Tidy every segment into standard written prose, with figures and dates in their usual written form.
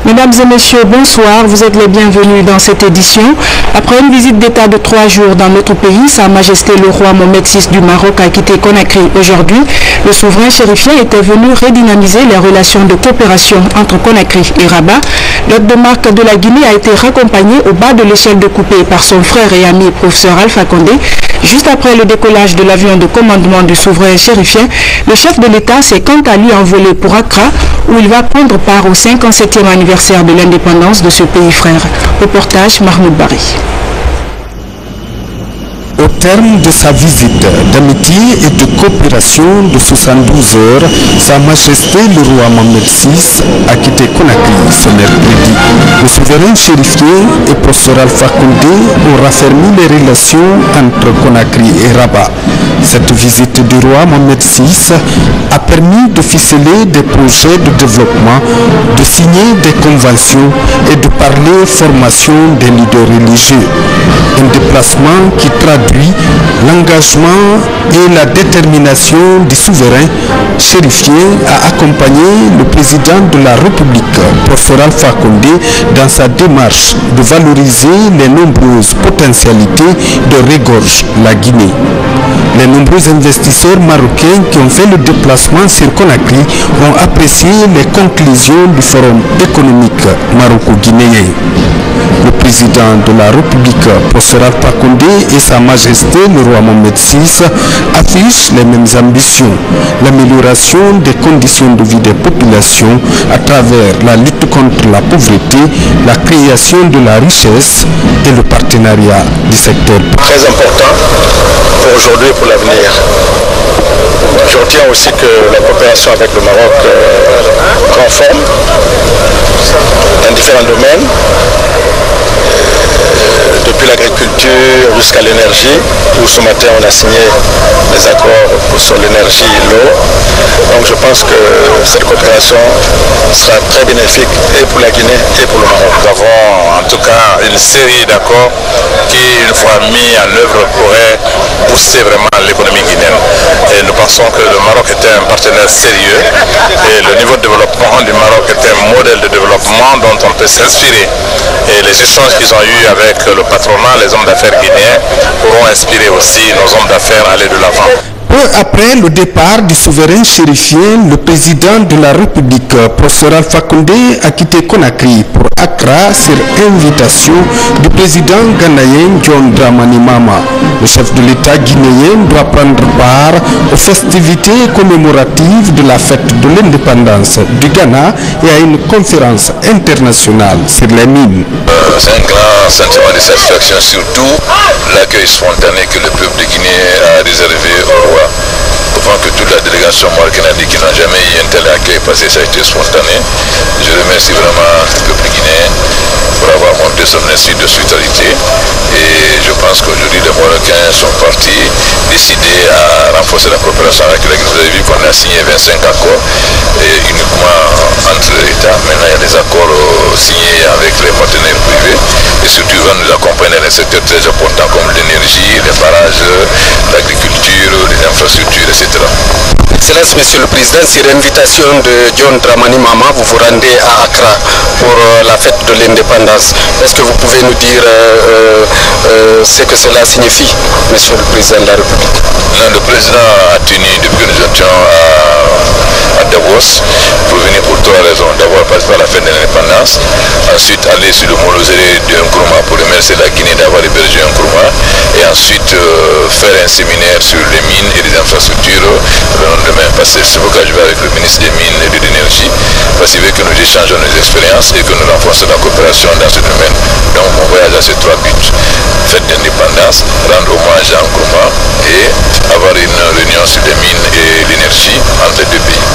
Mesdames et messieurs, bonsoir. Vous êtes les bienvenus dans cette édition. Après une visite d'État de 3 jours dans notre pays, Sa Majesté le roi Mohamed VI du Maroc a quitté Conakry aujourd'hui. Le souverain chérifien était venu redynamiser les relations de coopération entre Conakry et Rabat. L'hôte de marque de la Guinée a été raccompagné au bas de l'échelle de coupée par son frère et ami professeur Alpha Condé. Juste après le décollage de l'avion de commandement du souverain chérifien, le chef de l'État s'est quant à lui envolé pour Accra, où il va prendre part au 57e anniversaire de l'indépendance de ce pays frère. Reportage Mahmoud Bari. Au terme de sa visite d'amitié et de coopération de 72 heures, Sa Majesté le roi Mohamed VI a quitté Conakry ce mercredi. Le souverain chérifien et professeur Alpha Condé ont raffermi les relations entre Conakry et Rabat. Cette visite du roi Mohamed VI a permis de ficeler des projets de développement, de signer des conventions et de parler formation des leaders religieux. Un déplacement qui traduit l'engagement et la détermination du souverain chérifien à accompagner le président de la République, professeur Alpha Condé, dans sa démarche de valoriser les nombreuses potentialités de regorge la Guinée. Les nombreux investisseurs marocains qui ont fait le déplacement sur Conakry ont apprécié les conclusions du Forum économique maroco-guinéen. Le président de la République, professeur Alpha Condé, et Sa Majesté le roi Mohamed VI affichent les mêmes ambitions, l'amélioration des conditions de vie des populations à travers la lutte contre la pauvreté, la création de la richesse et le partenariat du secteur. Très important pour aujourd'hui et pour l'avenir. Je retiens aussi que la coopération avec le Maroc prend forme dans différents domaines, depuis l'agriculture jusqu'à l'énergie, où ce matin on a signé des accords sur l'énergie et l'eau. Donc je pense que cette coopération sera très bénéfique et pour la Guinée et pour le Maroc. Nous avons en tout cas une série d'accords qui, une fois mis en œuvre, pourraient booster vraiment l'économie guinéenne. Et nous pensons que le Maroc était un partenaire sérieux et le niveau de développement du Maroc était un modèle de développement dont on peut s'inspirer. Et les échanges qu'ils ont eus avec le patronat, les hommes d'affaires guinéens, pourront inspirer aussi nos hommes d'affaires à aller de l'avant. Peu après le départ du souverain chérifien, le président de la République, professeur Alpha Condé, a quitté Conakry pour Accra sur invitation du président ghanéen John Dramani Mahama. Le chef de l'État guinéen doit prendre part aux festivités commémoratives de la fête de l'indépendance du Ghana et à une conférence internationale sur les mines. C'est un grand sentiment de satisfaction, surtout l'accueil spontané que le peuple guinéen a réservé au roi. Je pense que toute la délégation marocaine a dit qu'ils n'ont jamais eu un tel accueil parce que ça a été spontané. Je remercie vraiment le peuple guinéen pour avoir montré son esprit de solidarité et je pense qu'aujourd'hui les Marocains sont partis décidés à renforcer la coopération avec la Guinée. Vous avez vu qu'on a signé 25 accords et uniquement entre l'État. Maintenant il y a des accords signés avec les partenaires privés et surtout ils vont nous accompagner dans les secteurs très importants comme l'énergie, les barrages, l'agriculture, les infrastructures, etc. Excellence, Monsieur le Président, sur l'invitation de John Dramani Mahama, vous vous rendez à Accra pour la fête de l'indépendance. Est-ce que vous pouvez nous dire ce que cela signifie, Monsieur le Président de la République? Non, le président a tenu depuis que nous étions à Davos pour venir pour 3 raisons. D'abord participer à la fête de l'indépendance, ensuite aller sur le mausolée de Nkrumah pour remercier la Guinée d'avoir hébergé Nkrumah et ensuite faire un séminaire sur les mines et les infrastructures le lendemain. Parce que c'est pourquoi je vais avec le ministre des Mines et de l'Énergie parce qu'il veut que nous échangeons nos expériences et que nous renforcions la coopération dans ce domaine. Donc mon voyage a ces 3 buts. Fête d'indépendance, rendre hommage à Nkrumah et avoir une réunion sur les mines et l'énergie entre les 2 pays.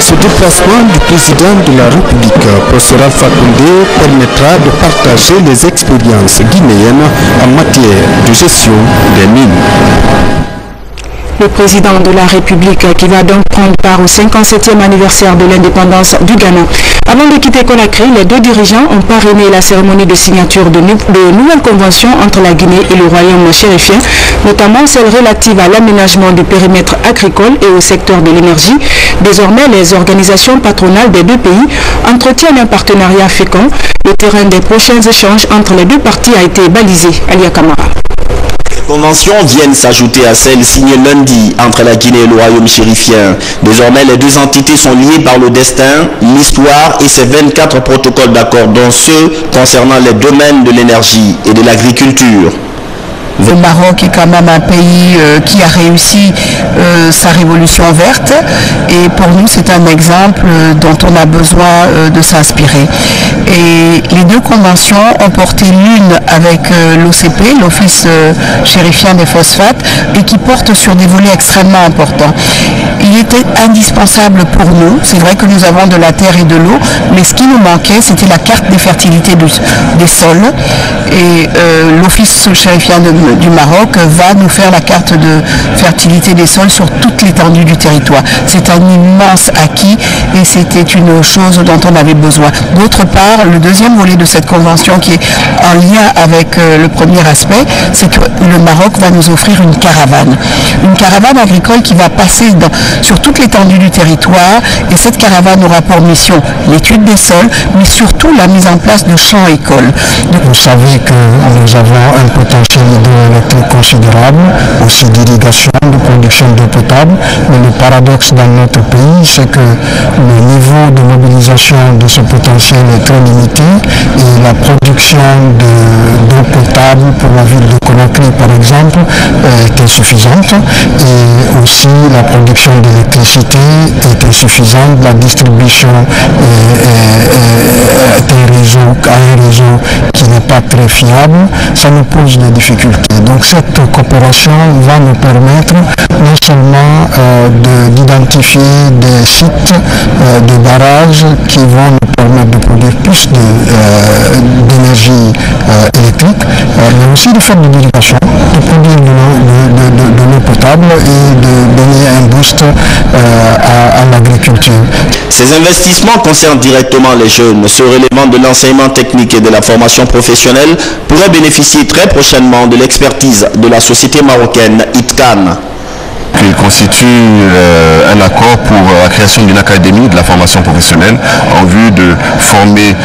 Ce déplacement du président de la République, professeur Alpha Condé, permettra de partager les expériences guinéennes en matière de gestion des mines. Le président de la République qui va donc prendre part au 57e anniversaire de l'indépendance du Ghana. Avant de quitter Conakry, les deux dirigeants ont parrainé la cérémonie de signature de nouvelles conventions entre la Guinée et le royaume chérifien, notamment celle relative à l'aménagement du périmètre agricole et au secteur de l'énergie. Désormais, les organisations patronales des deux pays entretiennent un partenariat fécond. Le terrain des prochains échanges entre les deux parties a été balisé. Alia Kamara. Les conventions viennent s'ajouter à celles signées lundi entre la Guinée et le royaume chérifien. Désormais, les deux entités sont liées par le destin, l'histoire et ses 24 protocoles d'accord, dont ceux concernant les domaines de l'énergie et de l'agriculture. Le Maroc est quand même un pays qui a réussi sa révolution verte et pour nous c'est un exemple dont on a besoin de s'inspirer. Et les deux conventions ont porté l'une avec l'OCP, l'Office chérifien des phosphates, et qui porte sur des volets extrêmement importants. Il était indispensable pour nous, c'est vrai que nous avons de la terre et de l'eau, mais ce qui nous manquait c'était la carte des fertilités des sols et l'Office chérifien du Maroc va nous faire la carte de fertilité des sols sur toute l'étendue du territoire. C'est un immense acquis et c'était une chose dont on avait besoin. D'autre part, le deuxième volet de cette convention qui est en lien avec le premier aspect, c'est que le Maroc va nous offrir une caravane agricole qui va passer sur toute l'étendue du territoire et cette caravane aura pour mission l'étude des sols, mais surtout la mise en place de champs-écoles. Vous savez que nous avons un potentiel hydroélectrique considérable, aussi d'irrigation, de production d'eau potable, mais le paradoxe dans notre pays, c'est que le niveau de mobilisation de ce potentiel est très limité et la production d'eau potable pour la ville de Conakry, par exemple, est insuffisante et aussi la production d'électricité est insuffisante, la distribution est un réseau qui n'est pas très fiable, ça nous pose des difficultés. Donc cette coopération va nous permettre non seulement d'identifier des sites de barrages qui vont nous permettre de produire plus d'énergie électrique, mais aussi de faire de l'irrigation, de produire de l'eau potable et de donner un boost à l'agriculture. Ces investissements concernent directement les jeunes. Ce relèvement de l'enseignement technique et de la formation professionnelle pourrait bénéficier très prochainement de l'expertise de la société marocaine ITCAN. Il constitue un accord pour la création d'une académie de la formation professionnelle en vue de former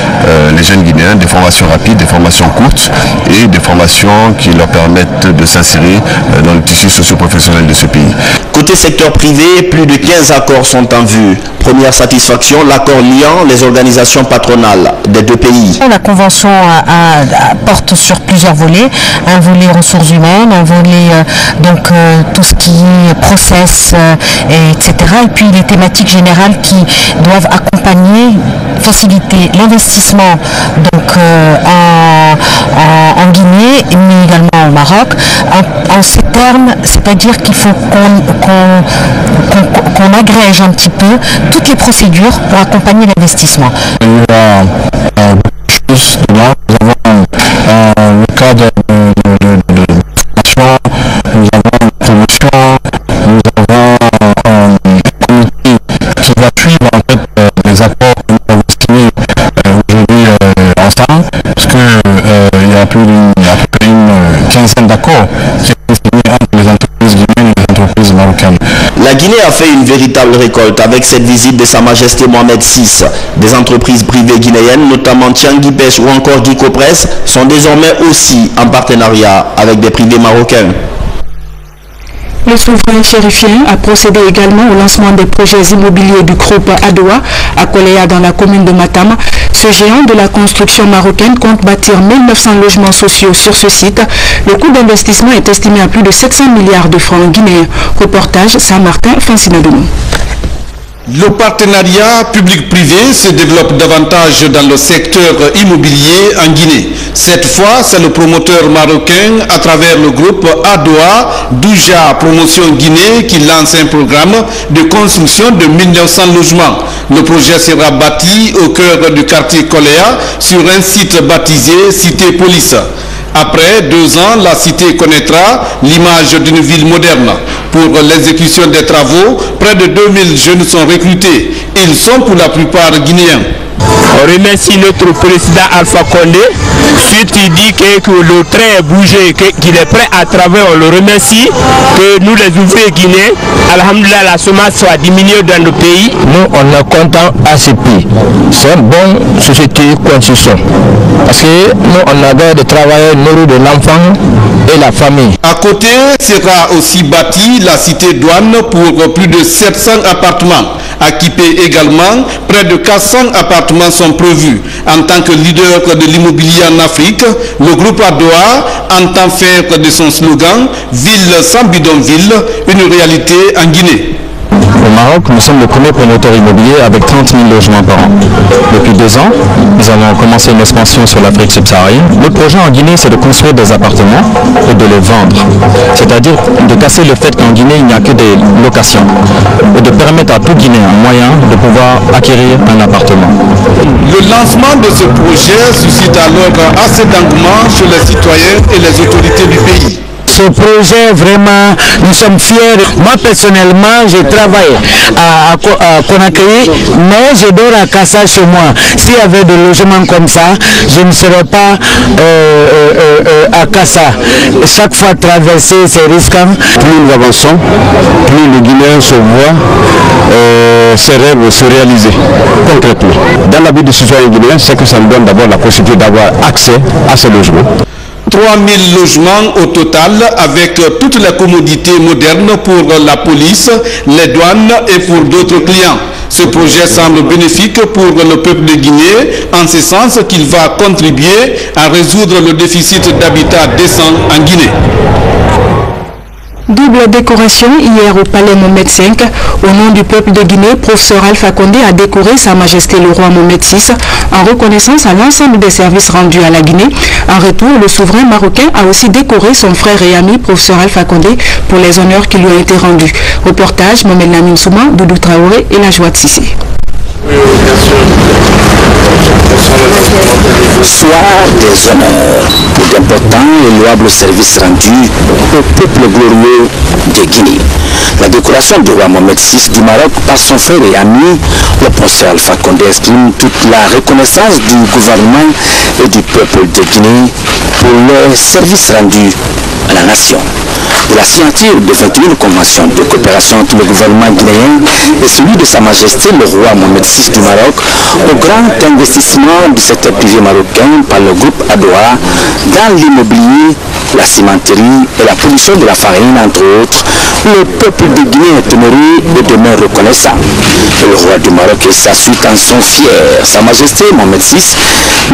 les jeunes Guinéens, des formations rapides, des formations courtes et des formations qui leur permettent de s'insérer dans le tissu socio-professionnel de ce pays. Côté secteur privé, plus de 15 accords sont en vue. Première satisfaction, l'accord liant les organisations patronales des deux pays. La convention porte sur plusieurs volets. Un volet ressources humaines, un volet tout ce qui est process, etc. Et puis les thématiques générales qui doivent accompagner, faciliter l'investissement en Guinée, mais également au Maroc. En ces termes, c'est-à-dire qu'il faut qu'on agrège un petit peu toutes les procédures pour accompagner l'investissement. Il y a nous avons le cadre de formation, nous avons une promotion, nous avons un comité qui va suivre en fait les accords que nous avons signés aujourd'hui ensemble, parce qu'il y a à peu près une quinzaine d'accords qui ont été signés entre les entreprises guinéennes et les entreprises marocaines. La Guinée a fait une véritable récolte avec cette visite de Sa Majesté Mohamed VI. Des entreprises privées guinéennes, notamment Tiangui Pêche ou encore Guico Presse, sont désormais aussi en partenariat avec des privés marocains. Le souverain chérifien a procédé également au lancement des projets immobiliers du groupe Adoua à Koléa dans la commune de Matam. Ce géant de la construction marocaine compte bâtir 1900 logements sociaux sur ce site. Le coût d'investissement est estimé à plus de 700 milliards de francs guinéens. Reportage Saint-Martin, Francine Adoumou. Le partenariat public-privé se développe davantage dans le secteur immobilier en Guinée. Cette fois, c'est le promoteur marocain à travers le groupe Adoua, Douja Promotion Guinée, qui lance un programme de construction de 1900 logements. Le projet sera bâti au cœur du quartier Koléa sur un site baptisé Cité Police. Après 2 ans, la cité connaîtra l'image d'une ville moderne. Pour l'exécution des travaux, près de 2000 jeunes sont recrutés. Ils sont pour la plupart guinéens. On remercie notre président Alpha Condé. Suite, il dit que le train est bougé, qu'il est prêt à travailler. On le remercie. Que nous, les ouvriers guinéens, alhamdoulilah, la semence soit diminuée dans le pays. Nous, on est content à ce prix. C'est une bonne société construction. Parce que nous, on a besoin de travailler nourrir de l'enfant et la famille. À côté sera aussi bâtie la cité douane pour plus de 700 appartements. À Kipé également, près de 400 appartements sont prévus. En tant que leader de l'immobilier en Afrique, le groupe Adoa entend faire de son slogan « Ville sans bidonville » une réalité en Guinée. Au Maroc, nous sommes le premier promoteur immobilier avec 30 000 logements par an. Depuis 2 ans, nous avons commencé une expansion sur l'Afrique subsaharienne. Le projet en Guinée, c'est de construire des appartements et de les vendre. C'est-à-dire de casser le fait qu'en Guinée, il n'y a que des locations. Et de permettre à tout Guinéen moyen de pouvoir acquérir un appartement. Le lancement de ce projet suscite alors assez d'engouement chez les citoyens et les autorités du pays. Ce projet, vraiment, nous sommes fiers. Moi, personnellement, je travaille à Conakry, mais je dors à Kassa chez moi. S'il y avait des logements comme ça, je ne serais pas à Kassa. Chaque fois traverser, c'est risquant. Plus nous avançons, plus les Guinéens se voient ses rêves se réaliser concrètement. Dans la vie du citoyen guinéen, c'est que ça nous donne d'abord la possibilité d'avoir accès à ces logements. 3000 logements au total avec toutes les commodités modernes pour la police, les douanes et pour d'autres clients. Ce projet semble bénéfique pour le peuple de Guinée en ce sens qu'il va contribuer à résoudre le déficit d'habitat décent en Guinée. Double décoration hier au Palais Mohamed V. Au nom du peuple de Guinée, professeur Alpha Condé a décoré Sa Majesté le roi Mohamed VI en reconnaissance à l'ensemble des services rendus à la Guinée. En retour, le souverain marocain a aussi décoré son frère et ami, professeur Alpha Condé, pour les honneurs qui lui ont été rendus. Reportage, Mohamed Lamine Souma, Doudou Traoré et la Joie de Sissé. Soir des honneurs pour d'importants et louables services rendus au peuple glorieux de Guinée. La décoration du roi Mohamed VI du Maroc par son frère et ami, le professeur Alpha Condé, exprime toute la reconnaissance du gouvernement et du peuple de Guinée pour leurs services rendus à la nation. De la signature de 21 conventions de coopération entre le gouvernement guinéen et celui de Sa Majesté le roi Mohamed VI du Maroc au grand investissement du secteur privé marocain par le groupe Adoa dans l'immobilier, la cimenterie et la production de la farine entre autres, le peuple de Guinée est honoré et demeure reconnaissant. Et le roi du Maroc et sa suite en sont fiers. Sa Majesté Mohamed VI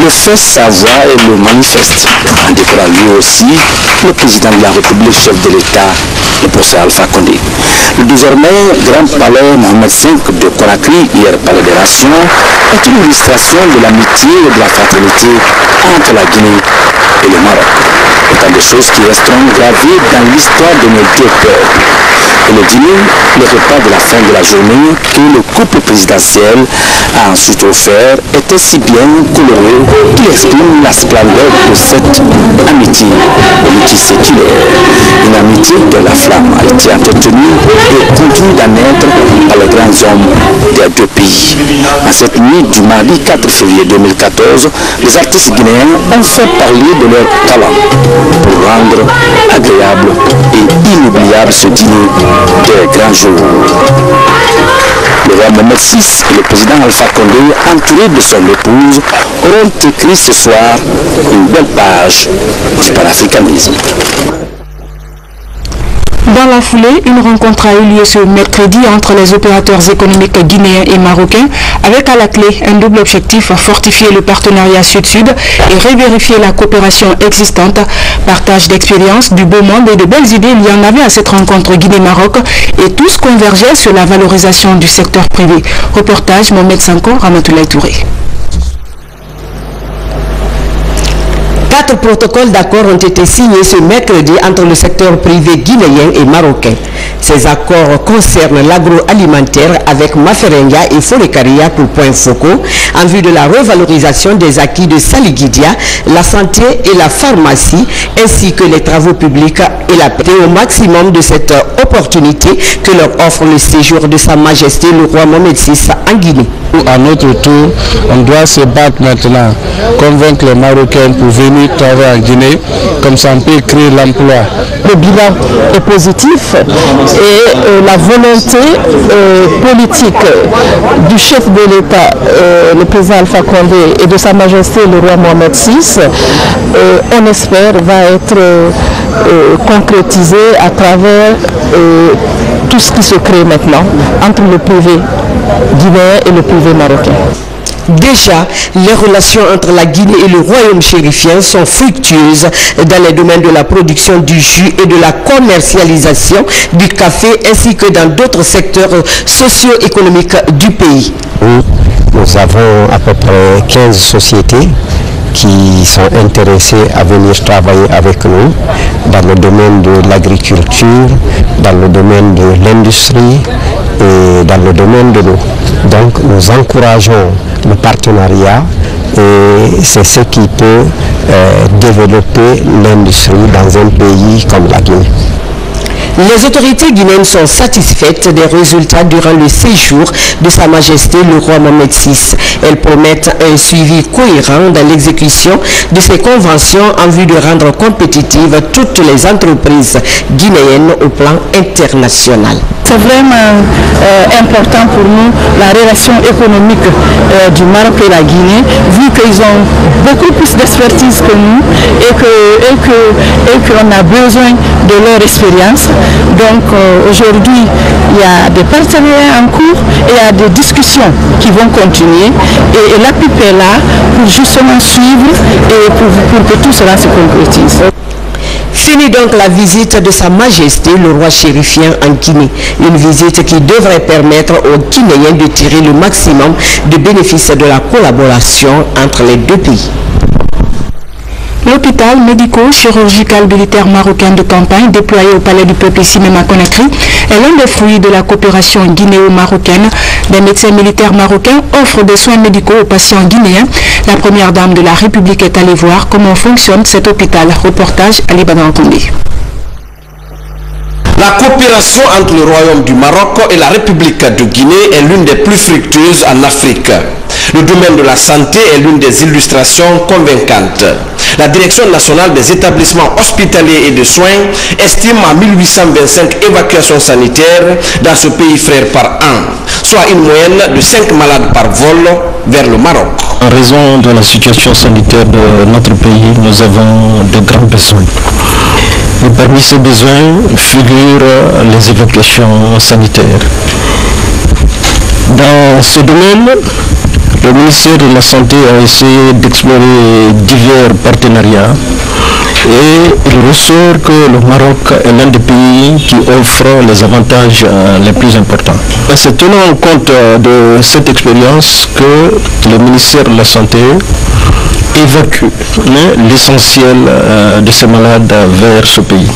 le fait savoir et le manifeste en décorant lui aussi le président de la République, chef de l'État, le professeur Alpha Condé. Le désormais Grand Palais Mohamed V de Conakry, hier Palais des Nations, est une illustration de l'amitié et de la fraternité entre la Guinée et le Maroc. Autant de choses qui resteront gravées dans l'histoire de nos deux peuples. Et le dîner, le repas de la fin de la journée que le couple présidentiel a ensuite offert était si bien coloré qu'il exprime la splendeur de cette amitié multiséculaire. Une amitié dont la flamme a été entretenue et continue d'en être par les grands hommes des deux pays. En cette nuit du mardi 4 février 2014, les artistes guinéens ont fait parler de leur talent pour rendre agréable et inoubliable ce dîner des grands jours. Le roi Mohamed VI et le président Alpha Condé, entourés de son épouse, auront écrit ce soir une belle page du panafricanisme. Dans la foulée, une rencontre a eu lieu ce mercredi entre les opérateurs économiques guinéens et marocains avec à la clé un double objectif, fortifier le partenariat sud-sud et revérifier la coopération existante. Partage d'expériences, du beau monde et de belles idées, il y en avait à cette rencontre Guinée-Maroc et tous convergeaient sur la valorisation du secteur privé. Reportage Mohamed Sanko, Ramatoulaye Touré. 4 protocoles d'accord ont été signés ce mercredi entre le secteur privé guinéen et marocain. Ces accords concernent l'agroalimentaire avec Maferenga et Folekaria pour points focaux en vue de la revalorisation des acquis de Saliguidia, la santé et la pharmacie, ainsi que les travaux publics et la paix au maximum de cette opportunité que leur offre le séjour de Sa Majesté le roi Mohamed VI en Guinée. À notre tour, on doit se battre maintenant, convaincre les Marocains pour venir travailler en Guinée, comme ça on peut créer l'emploi. Le bilan est positif et la volonté politique du chef de l'État, le président Alpha Condé, et de Sa Majesté le roi Mohamed VI, on espère va être concrétisée à travers tout ce qui se crée maintenant entre le privé guinéen et le privé marocain. Déjà, les relations entre la Guinée et le royaume chérifien sont fructueuses dans les domaines de la production du jus et de la commercialisation du café ainsi que dans d'autres secteurs socio-économiques du pays. Nous avons à peu près 15 sociétés qui sont intéressés à venir travailler avec nous dans le domaine de l'agriculture, dans le domaine de l'industrie et dans le domaine de l'eau. Donc nous encourageons le partenariat et c'est ce qui peut développer l'industrie dans un pays comme la Guinée. Les autorités guinéennes sont satisfaites des résultats durant le séjour de Sa Majesté le roi Mohamed VI. Elles promettent un suivi cohérent dans l'exécution de ces conventions en vue de rendre compétitives toutes les entreprises guinéennes au plan international. C'est vraiment important pour nous la relation économique du Maroc et la Guinée, vu qu'ils ont beaucoup plus d'expertise que nous et qu'on a besoin de leur expérience. Donc aujourd'hui, il y a des partenariats en cours et il y a des discussions qui vont continuer et l'APIP est là pour justement suivre et pour que tout cela se concrétise. Fini donc la visite de Sa Majesté le roi chérifien en Guinée. Une visite qui devrait permettre aux Guinéens de tirer le maximum de bénéfices de la collaboration entre les deux pays. L'hôpital médico-chirurgical militaire marocain de campagne déployé au Palais du Peuple ici même à Conakry est l'un des fruits de la coopération guinéo-marocaine. Des médecins militaires marocains offrent des soins médicaux aux patients guinéens. La première dame de la République est allée voir comment fonctionne cet hôpital. Reportage Ali Badran Koundé. La coopération entre le Royaume du Maroc et la République de Guinée est l'une des plus fructueuses en Afrique. Le domaine de la santé est l'une des illustrations convaincantes. La Direction nationale des établissements hospitaliers et de soins estime à 1825 évacuations sanitaires dans ce pays frère par an, soit une moyenne de 5 malades par vol vers le Maroc. En raison de la situation sanitaire de notre pays, nous avons de grands besoins. Et parmi ces besoins figurent les évacuations sanitaires. Dans ce domaine, le ministère de la Santé a essayé d'explorer divers partenariats et il ressort que le Maroc est l'un des pays qui offre les avantages les plus importants. C'est tenant compte de cette expérience que le ministère de la Santé évacue l'essentiel de ces malades vers ce pays.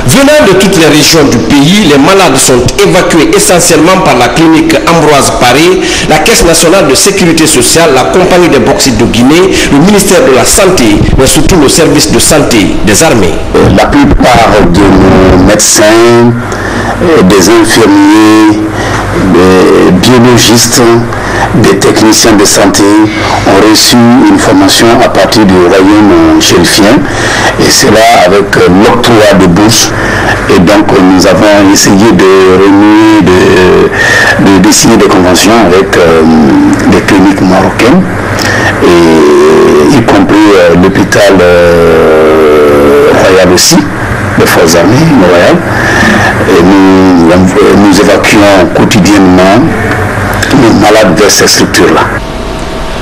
Venant de toutes les régions du pays, les malades sont évacués essentiellement par la clinique Ambroise Paré, la Caisse nationale de sécurité sociale, la Compagnie des bauxites de Guinée, le ministère de la Santé, mais surtout le service de santé des armées. La plupart de nos médecins, des infirmiers, des biologistes, des techniciens de santé ont reçu une formation à partir du royaume chérifien et cela avec l'octroi de bourse. Et donc nous avons essayé de renouer, de signer des conventions avec les cliniques marocaines, et y compris l'hôpital royal aussi, les forces armées royales. Et nous évacuons quotidiennement les malades vers ces structures-là.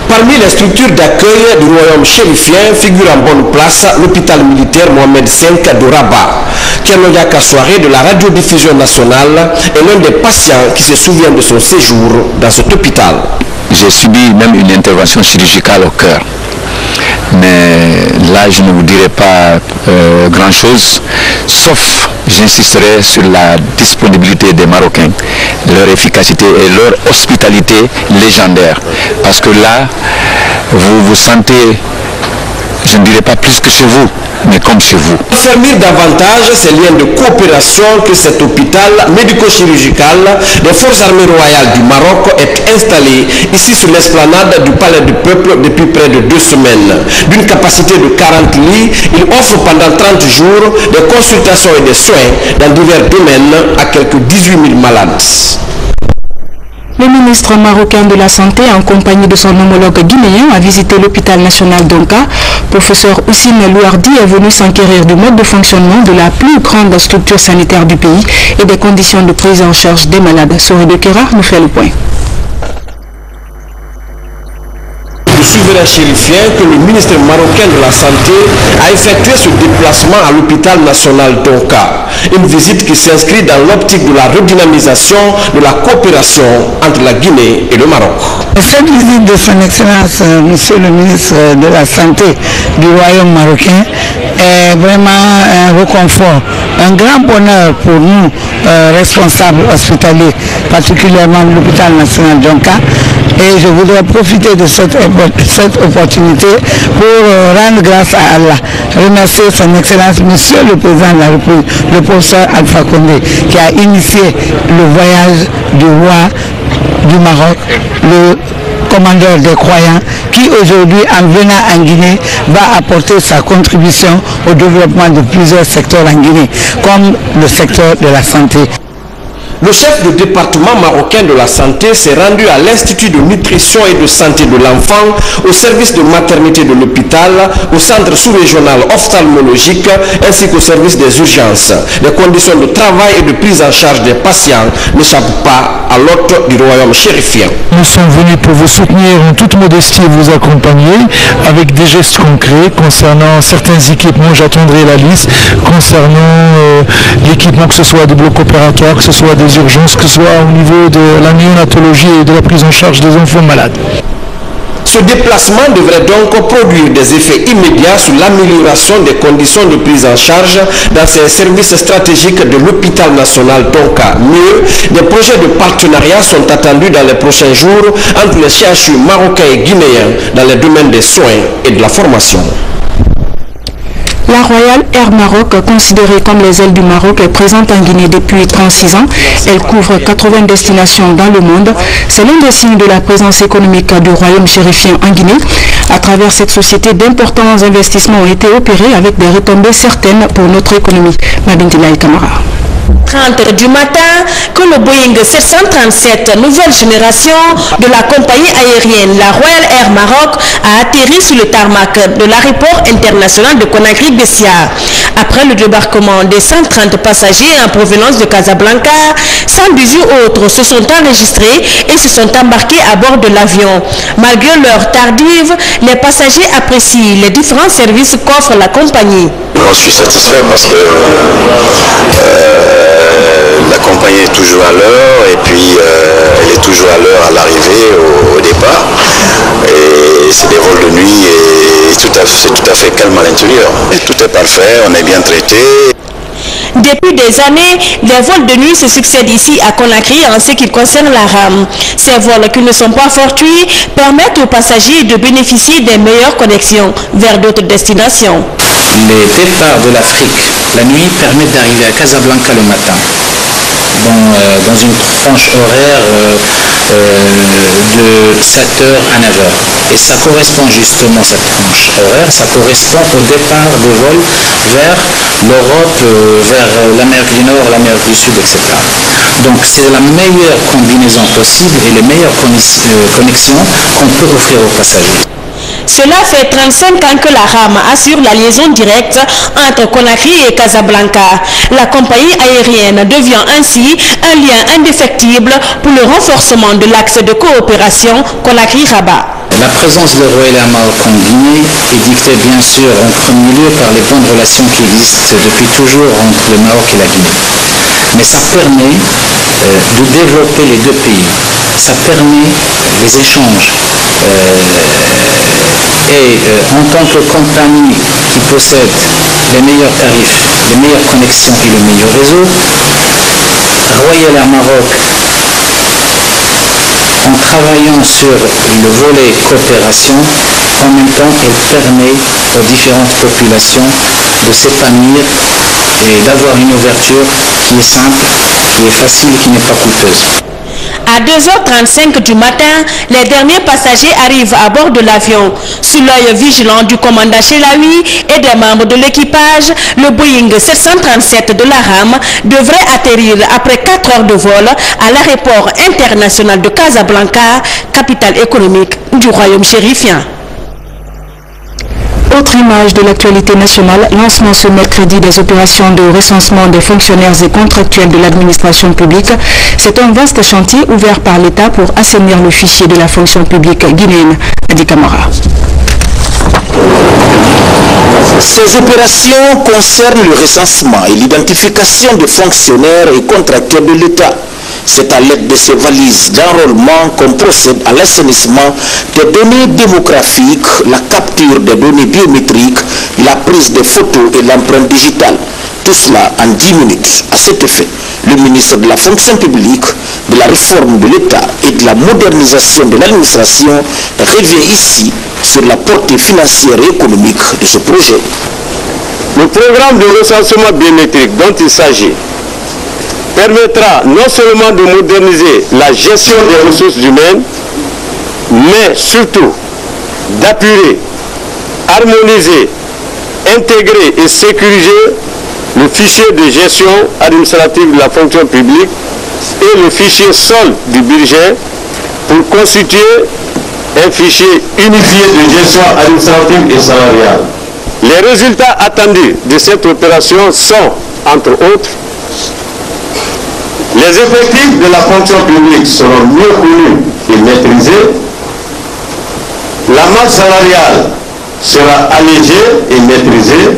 Parmi les structures d'accueil du royaume chérifien figure en bonne place l'hôpital militaire Mohamed V de Rabat. Kernoya Kassoiré de la radiodiffusion nationale est l'un des patients qui se souvient de son séjour dans cet hôpital. J'ai subi même une intervention chirurgicale au cœur. mais là je ne vous dirai pas grand-chose, sauf j'insisterai sur la disponibilité des Marocains, leur efficacité et leur hospitalité légendaire, parce que là vous vous sentez, je ne dirais pas plus que chez vous, mais comme chez vous. Affermir davantage ces liens de coopération que cet hôpital médico-chirurgical des Forces armées royales du Maroc est installé ici sur l'esplanade du Palais du Peuple depuis près de 2 semaines. D'une capacité de 40 lits, il offre pendant 30 jours des consultations et des soins dans divers domaines à quelques 18 000 malades. Le ministre marocain de la Santé, en compagnie de son homologue guinéen, a visité l'hôpital national d'Onka. Professeur Houssine Louardi est venu s'enquérir du mode de fonctionnement de la plus grande structure sanitaire du pays et des conditions de prise en charge des malades. Soré de Kera nous fait le point. Le souverain chérifien que le ministre marocain de la Santé a effectué ce déplacement à l'hôpital national d'Onka. Une visite qui s'inscrit dans l'optique de la redynamisation de la coopération entre la Guinée et le Maroc. Cette visite de son Excellence, Monsieur le ministre de la Santé du Royaume marocain, est vraiment un réconfort, un grand bonheur pour nous, responsables hospitaliers, particulièrement de l'hôpital national d'Onka. Et je voudrais profiter de cette opportunité pour rendre grâce à Allah, remercier son Excellence, Monsieur le Président de la République, le professeur Alpha Condé, qui a initié le voyage du roi du Maroc, le commandeur des croyants, qui aujourd'hui, en venant en Guinée, va apporter sa contribution au développement de plusieurs secteurs en Guinée, comme le secteur de la santé. Le chef de département marocain de la santé s'est rendu à l'Institut de nutrition et de santé de l'enfant, au service de maternité de l'hôpital, au centre sous-régional ophtalmologique ainsi qu'au service des urgences. Les conditions de travail et de prise en charge des patients n'échappent pas à l'hôte du royaume chérifien. Nous sommes venus pour vous soutenir en toute modestie et vous accompagner avec des gestes concrets concernant certains équipements. J'attendrai la liste concernant l'équipement, que ce soit des blocs opératoires, que ce soit des urgences, que ce soit au niveau de la néonatologie et de la prise en charge des enfants malades. Ce déplacement devrait donc produire des effets immédiats sur l'amélioration des conditions de prise en charge dans ces services stratégiques de l'hôpital national d'Onka. Mieux, des projets de partenariat sont attendus dans les prochains jours entre les CHU marocains et guinéens dans les domaines des soins et de la formation. La Royal Air Maroc, considérée comme les ailes du Maroc, est présente en Guinée depuis 36 ans. Elle couvre 80 destinations dans le monde. C'est l'un des signes de la présence économique du royaume chérifien en Guinée. À travers cette société, d'importants investissements ont été opérés avec des retombées certaines pour notre économie. Mabintilaï Kamara. 30 du matin que le Boeing 737 nouvelle génération de la compagnie aérienne la Royal Air Maroc a atterri sur le tarmac de l'aéroport international de Conakry-Bessia. Après le débarquement des 130 passagers en provenance de Casablanca, 118 autres se sont enregistrés et se sont embarqués à bord de l'avion. Malgré l'heure tardive, les passagers apprécient les différents services qu'offre la compagnie. J'en suis satisfait parce que la compagnie est toujours à l'heure et puis elle est toujours à l'heure à l'arrivée, au départ. Et c'est des vols de nuit et c'est tout à fait calme à l'intérieur. Tout est parfait, on est bien traité. Depuis des années, les vols de nuit se succèdent ici à Conakry en ce qui concerne la rame. Ces vols qui ne sont pas fortuits permettent aux passagers de bénéficier des meilleures connexions vers d'autres destinations. Les départs de l'Afrique la nuit permettent d'arriver à Casablanca le matin, dans une tranche horaire de 7h à 9h. Et ça correspond justement, cette tranche horaire, ça correspond au départ de vol vers l'Europe, vers l'Amérique du Nord, l'Amérique du Sud, etc. Donc c'est la meilleure combinaison possible et les meilleures connexions qu'on peut offrir aux passagers. Cela fait 35 ans que la rame assure la liaison directe entre Conakry et Casablanca. La compagnie aérienne devient ainsi un lien indéfectible pour le renforcement de l'axe de coopération Conakry-Rabat. La présence de Royal Air Maroc en Guinée est dictée bien sûr en premier lieu par les bonnes relations qui existent depuis toujours entre le Maroc et la Guinée. Mais ça permet de développer les deux pays. Ça permet les échanges Et en tant que compagnie qui possède les meilleurs tarifs, les meilleures connexions et le meilleur réseau, Royal Air Maroc, en travaillant sur le volet coopération, en même temps, elle permet aux différentes populations de s'épanouir et d'avoir une ouverture qui est simple, qui est facile, qui n'est pas coûteuse. À 2h35 du matin, les derniers passagers arrivent à bord de l'avion. Sous l'œil vigilant du commandant Chelaoui et des membres de l'équipage, le Boeing 737 de la RAM devrait atterrir après 4 heures de vol à l'aéroport international de Casablanca, capitale économique du royaume chérifien. Autre image de l'actualité nationale, lancement ce mercredi des opérations de recensement des fonctionnaires et contractuels de l'administration publique. C'est un vaste chantier ouvert par l'État pour assainir le fichier de la fonction publique guinéenne. Adi Camara. Ces opérations concernent le recensement et l'identification des fonctionnaires et contractuels de l'État. C'est à l'aide de ces valises d'enrôlement qu'on procède à l'assainissement des données démographiques, la capture des données biométriques, la prise des photos et l'empreinte digitale. Tout cela en 10 minutes. À cet effet, le ministre de la fonction publique, de la réforme de l'État et de la modernisation de l'administration revient ici sur la portée financière et économique de ce projet. Le programme de recensement biométrique dont il s'agit permettra non seulement de moderniser la gestion des ressources humaines, mais surtout d'appuyer, harmoniser, intégrer et sécuriser le fichier de gestion administrative de la fonction publique et le fichier solde du budget pour constituer un fichier unifié de gestion administrative et salariale. Les résultats attendus de cette opération sont, entre autres, les effectifs de la fonction publique seront mieux connus et maîtrisés. La masse salariale sera allégée et maîtrisée.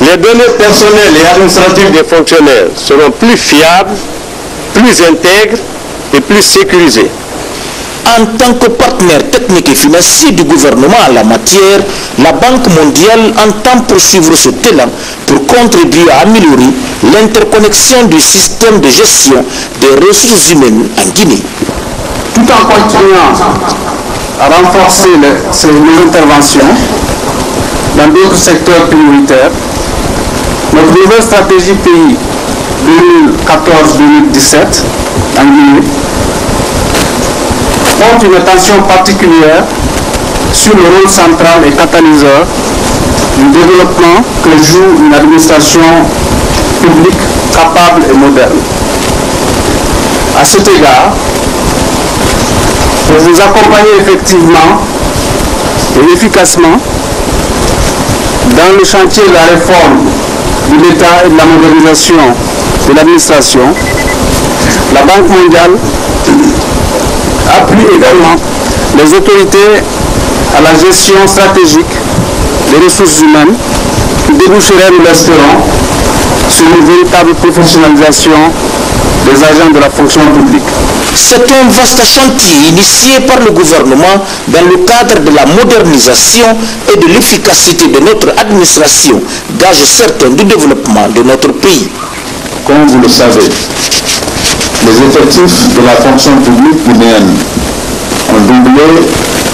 Les données personnelles et administratives des fonctionnaires seront plus fiables, plus intègres et plus sécurisées. En tant que partenaire technique et financier du gouvernement en la matière, la Banque mondiale entend poursuivre ce élan pour contribuer à améliorer l'interconnexion du système de gestion des ressources humaines en Guinée. Tout en continuant à renforcer nos interventions dans d'autres secteurs prioritaires, notre nouvelle stratégie pays 2014-2017 en Guinée porte une attention particulière sur le rôle central et catalyseur du développement que joue une administration publique capable et moderne. À cet égard, pour vous accompagner effectivement et efficacement dans le chantier de la réforme de l'État et de la modernisation de l'administration, la Banque mondiale appuie également les autorités à la gestion stratégique des ressources humaines qui déboucherait, nous l'espérons, sur une véritable professionnalisation des agents de la fonction publique. C'est un vaste chantier initié par le gouvernement dans le cadre de la modernisation et de l'efficacité de notre administration, gage certain du développement de notre pays. Comme vous le savez, les effectifs de la fonction publique guinéenne ont doublé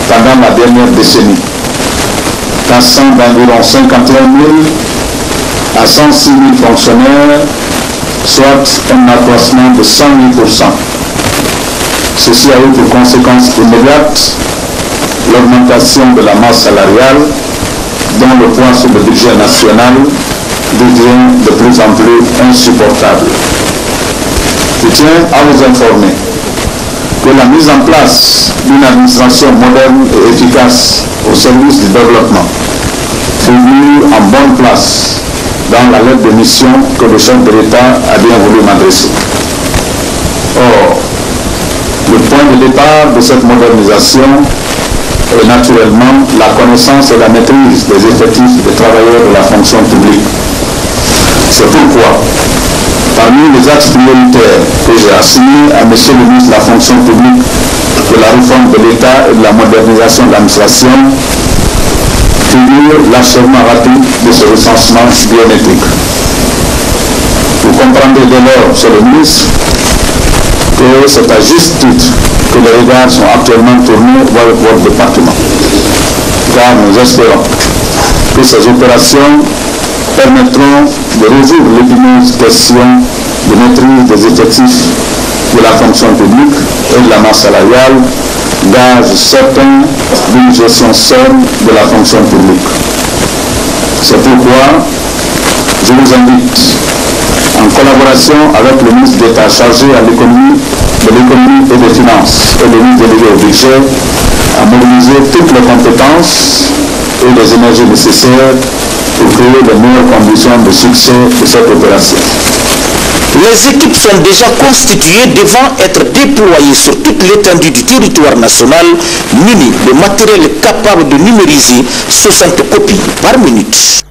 pendant la dernière décennie, passant d'environ 51 000 à 106 000 fonctionnaires, soit un accroissement de 100 000%. Ceci a eu pour conséquence immédiate l'augmentation de la masse salariale, dont le poids sur le budget national devient de plus en plus insupportable. Je tiens à vous informer que la mise en place d'une administration moderne et efficace au service du développement figure en bonne place dans la lettre de mission que le chef de l'État a bien voulu m'adresser. Or, le point de départ de cette modernisation est naturellement la connaissance et la maîtrise des effectifs des travailleurs de la fonction publique. C'est pourquoi, parmi les axes prioritaires que j'ai assignés à M. le ministre de la fonction publique de la réforme de l'État et de la modernisation de l'administration figure l'achèvement rapide de ce recensement biométrique. Vous comprendrez dès lors, Monsieur le ministre, que c'est à juste titre que les regards sont actuellement tournés vers votre département. Car nous espérons que ces opérations permettront de résoudre l'épineuse question de maîtrise des effectifs de la fonction publique et de la masse salariale, gage certain d'une gestion saine de la fonction publique. C'est pourquoi je vous invite, en collaboration avec le ministre d'État chargé de l'économie et des finances et le ministre délégué au budget, à mobiliser toutes les compétences et les énergies nécessaires pour créer les meilleures conditions de succès de cette opération. Les équipes sont déjà constituées devant être déployées sur toute l'étendue du territoire national, munies de matériel capable de numériser 60 copies par minute.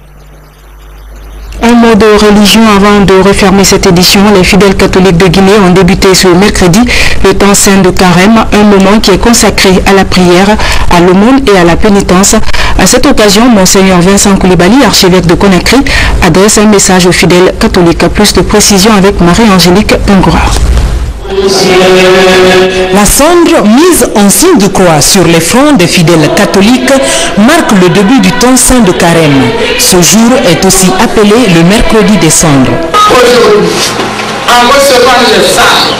Un mot de religion avant de refermer cette édition. Les fidèles catholiques de Guinée ont débuté ce mercredi le temps saint de Carême, un moment qui est consacré à la prière, à l'aumône et à la pénitence. À cette occasion, Monseigneur Vincent Koulibaly, archevêque de Conakry, adresse un message aux fidèles catholiques. Plus de précisions avec Marie-Angélique Pengoura. La cendre mise en signe de croix sur les fronts des fidèles catholiques marque le début du temps saint de Carême. Ce jour est aussi appelé le mercredi des cendres. Aujourd'hui, en recevant les cendres,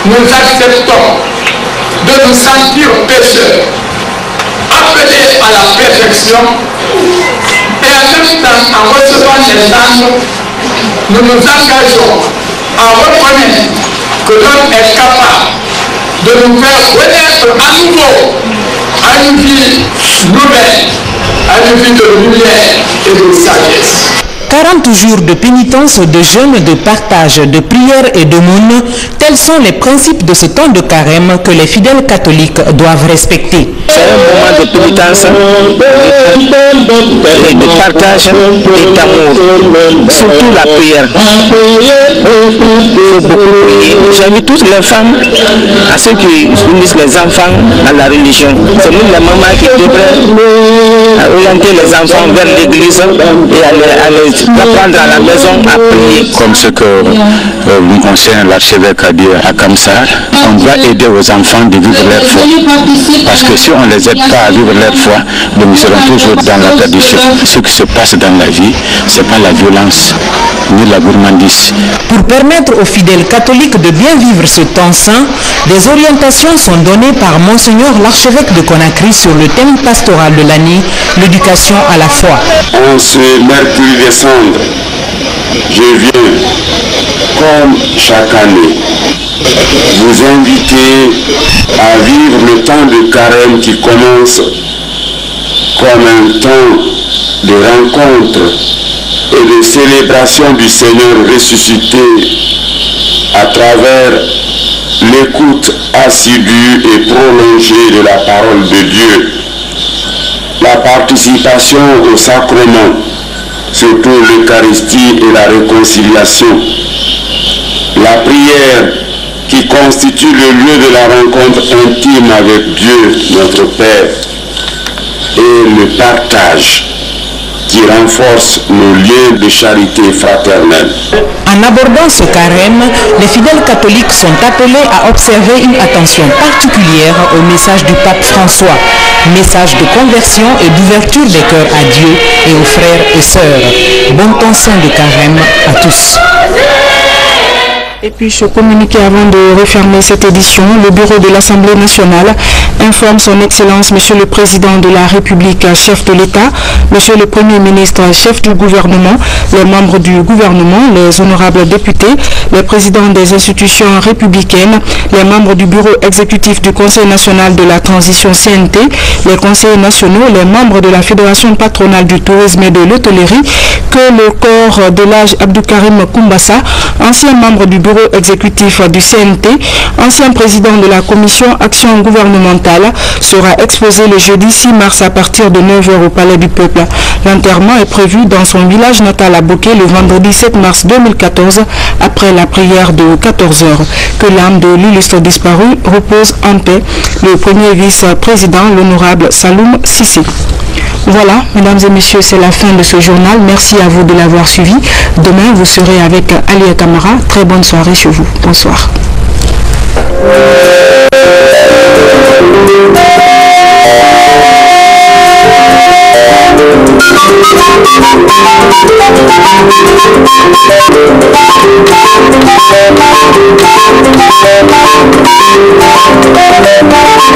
nous acceptons de nous sentir pécheurs, appelés à la perfection, et en même temps, en recevant les cendres, nous nous engageons à reconnaître que l'homme est capable de nous faire renaître à nouveau à une vie nouvelle, à une vie de lumière et de sagesse. 40 jours de pénitence, de jeûne, de partage, de prière et d'aumône, tels sont les principes de ce temps de carême que les fidèles catholiques doivent respecter. C'est un moment de pénitence, de partage et d'amour, surtout la prière. Il faut beaucoup prier. J'invite toutes les femmes, à ceux qui unissent les enfants à la religion. C'est nous les mamans qui devraient orienter les enfants vers l'église et à les apprendre à la maison à prier. Comme ce que nous enseigne l'archevêque a dit à Kamsa, on doit aider aux enfants de vivre leur foi. Parce que si on ne les aide pas à vivre leur foi, nous serons toujours dans la perdition. Ce qui se passe dans la vie, ce n'est pas la violence ni la gourmandise. Pour permettre aux fidèles catholiques de bien vivre ce temps saint, des orientations sont données par Monseigneur l'archevêque de Conakry sur le thème pastoral de l'année, l'éducation à la foi. En ce mercredi des cendres, je viens, comme chaque année, vous inviter à vivre le temps de carême qui commence comme un temps de rencontre et de célébration du Seigneur ressuscité à travers l'écoute assidue et prolongée de la parole de Dieu, la participation au sacrement, surtout l'Eucharistie et la réconciliation, la prière qui constitue le lieu de la rencontre intime avec Dieu, notre Père, et le partage qui renforce nos liens de charité fraternelle. En abordant ce carême, les fidèles catholiques sont appelés à observer une attention particulière au message du pape François, message de conversion et d'ouverture des cœurs à Dieu et aux frères et sœurs. Bon temps saint de carême à tous. Et puis, ce communiqué avant de refermer cette édition, le bureau de l'Assemblée nationale informe son Excellence, Monsieur le Président de la République, chef de l'État, Monsieur le Premier ministre, chef du gouvernement, les membres du gouvernement, les honorables députés, les présidents des institutions républicaines, les membres du bureau exécutif du Conseil national de la transition CNT, les conseillers nationaux, les membres de la Fédération patronale du tourisme et de l'hôtellerie, que le corps de l'âge Abdoukarim Koumbassa, ancien membre du bureau exécutif du CNT, ancien président de la commission action gouvernementale, sera exposé le jeudi 6 mars à partir de 9h au Palais du Peuple. L'enterrement est prévu dans son village natal à Boké le vendredi 7 mars 2014 après la prière de 14h. Que l'âme de l'illustre disparu repose en paix. Le premier vice-président, l'honorable Saloum Sissé. Voilà, mesdames et messieurs, c'est la fin de ce journal. Merci à vous de l'avoir suivi. Demain, vous serez avec Ali Kamara. Très bonne soirée chez vous. Bonsoir. Thank you.